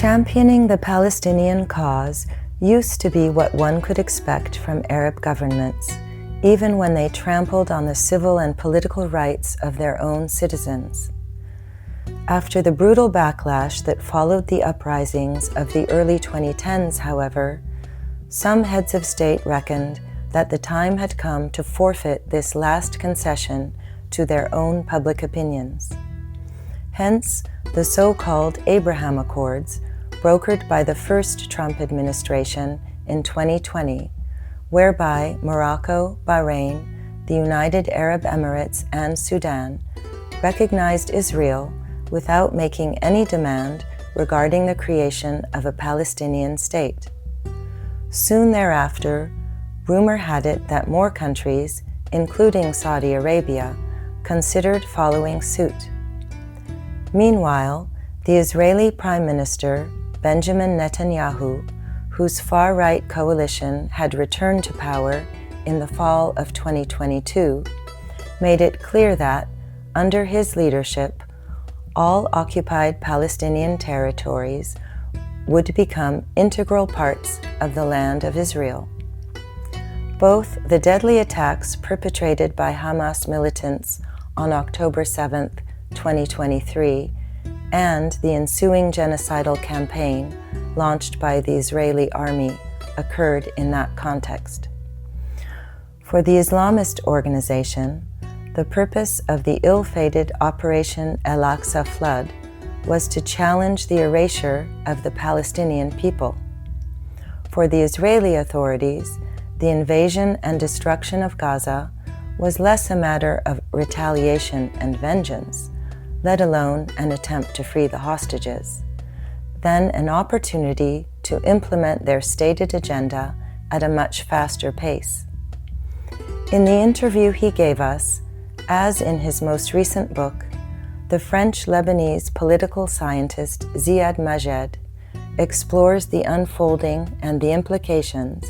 Championing the Palestinian cause used to be what one could expect from Arab governments, even when they trampled on the civil and political rights of their own citizens. After the brutal backlash that followed the uprisings of the early 2010s, however, some heads of state reckoned that the time had come to forfeit this last concession to their own public opinions. Hence, the so-called Abraham Accords, brokered by the first Trump administration in 2020, whereby Morocco, Bahrain, the United Arab Emirates, and Sudan recognized Israel without making any demand regarding the creation of a Palestinian state. Soon thereafter, rumor had it that more countries, including Saudi Arabia, considered following suit. Meanwhile, the Israeli Prime Minister, Benjamin Netanyahu, whose far-right coalition had returned to power in the fall of 2022, made it clear that, under his leadership, all occupied Palestinian territories would become integral parts of the land of Israel. Both the deadly attacks perpetrated by Hamas militants on October 7, 2023, and the ensuing genocidal campaign launched by the Israeli army occurred in that context. For the Islamist organization, the purpose of the ill-fated Operation Al-Aqsa Flood was to challenge the erasure of the Palestinian people. For the Israeli authorities, the invasion and destruction of Gaza was less a matter of retaliation and vengeance, let alone an attempt to free the hostages, than an opportunity to implement their stated agenda at a much faster pace. In the interview he gave us, as in his most recent book, the French-Lebanese political scientist Ziad Majed explores the unfolding and the implications,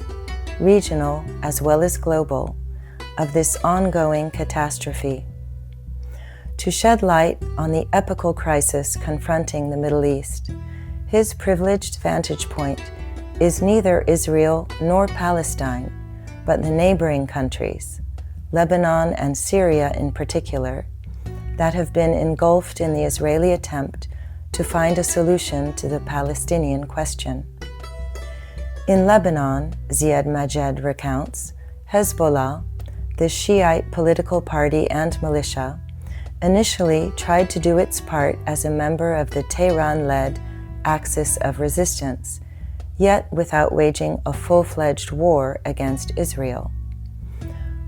regional as well as global, of this ongoing catastrophe. To shed light on the epochal crisis confronting the Middle East, his privileged vantage point is neither Israel nor Palestine, but the neighboring countries, Lebanon and Syria in particular, that have been engulfed in the Israeli attempt to find a solution to the Palestinian question. In Lebanon, Ziad Majed recounts, Hezbollah, the Shiite political party and militia, initially tried to do its part as a member of the Tehran-led Axis of Resistance, yet without waging a full-fledged war against Israel.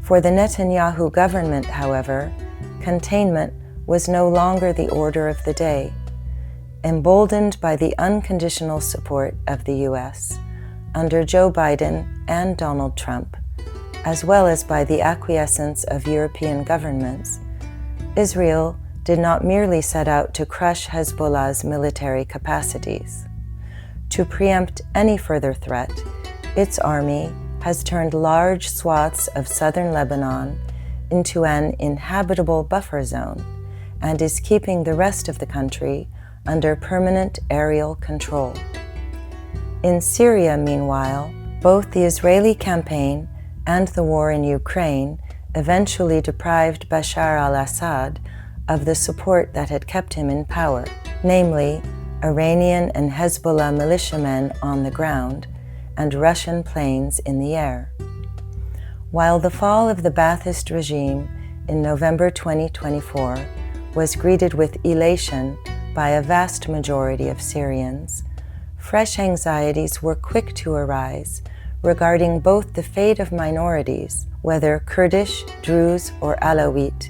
For the Netanyahu government, however, containment was no longer the order of the day. Emboldened by the unconditional support of the U.S. under Joe Biden and Donald Trump, as well as by the acquiescence of European governments, Israel did not merely set out to crush Hezbollah's military capacities. To preempt any further threat, its army has turned large swaths of southern Lebanon into an inhabitable buffer zone and is keeping the rest of the country under permanent aerial control. In Syria, meanwhile, both the Israeli campaign and the war in Ukraine eventually deprived Bashar al-Assad of the support that had kept him in power, namely Iranian and Hezbollah militiamen on the ground and Russian planes in the air. While the fall of the Ba'athist regime in November 2024 was greeted with elation by a vast majority of Syrians, fresh anxieties were quick to arise regarding both the fate of minorities, whether Kurdish, Druze, or Alawite,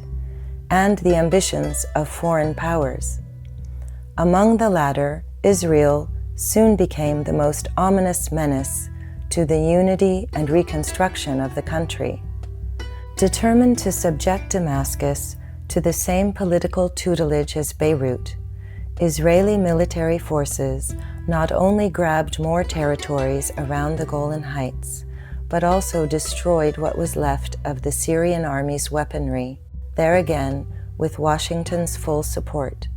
and the ambitions of foreign powers. Among the latter, Israel soon became the most ominous menace to the unity and reconstruction of the country. Determined to subject Damascus to the same political tutelage as Beirut, Israeli military forces not only grabbed more territories around the Golan Heights, but also destroyed what was left of the Syrian army's weaponry, there again with Washington's full support.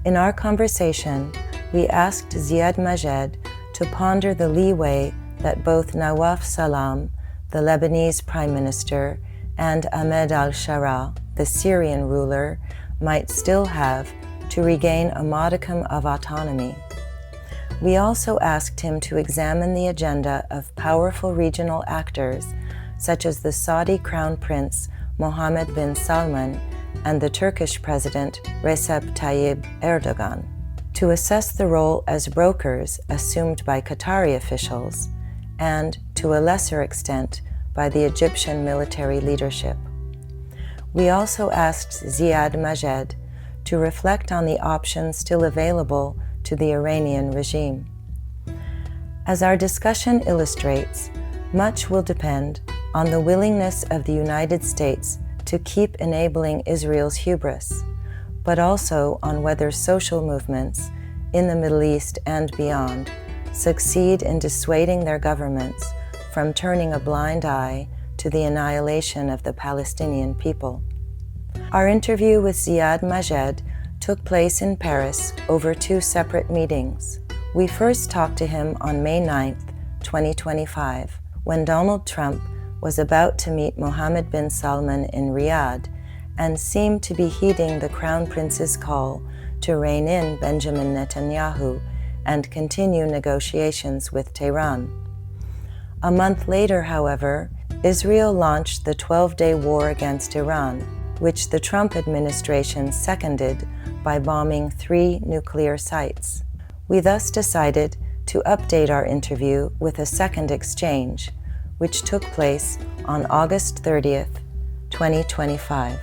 In our conversation, we asked Ziad Majed to ponder the leeway that both Nawaf Salam, the Lebanese Prime Minister, and Ahmed al-Sharaa, the Syrian ruler, might still have to regain a modicum of autonomy. We also asked him to examine the agenda of powerful regional actors such as the Saudi Crown Prince Mohammed bin Salman and the Turkish President Recep Tayyip Erdogan, to assess the role as brokers assumed by Qatari officials and, to a lesser extent, by the Egyptian military leadership. We also asked Ziad Majed to reflect on the options still available to the Iranian regime. As our discussion illustrates, much will depend on the willingness of the United States to keep enabling Israel's hubris, but also on whether social movements in the Middle East and beyond succeed in dissuading their governments from turning a blind eye to the annihilation of the Palestinian people. Our interview with Ziad Majed took place in Paris over 2 separate meetings. We first talked to him on May 9, 2025, when Donald Trump was about to meet Mohammed bin Salman in Riyadh and seemed to be heeding the Crown Prince's call to rein in Benjamin Netanyahu and continue negotiations with Tehran. A month later, however, Israel launched the 12-day war against Iran, which the Trump administration seconded by bombing 3 nuclear sites. We thus decided to update our interview with a second exchange, which took place on August 30th, 2025.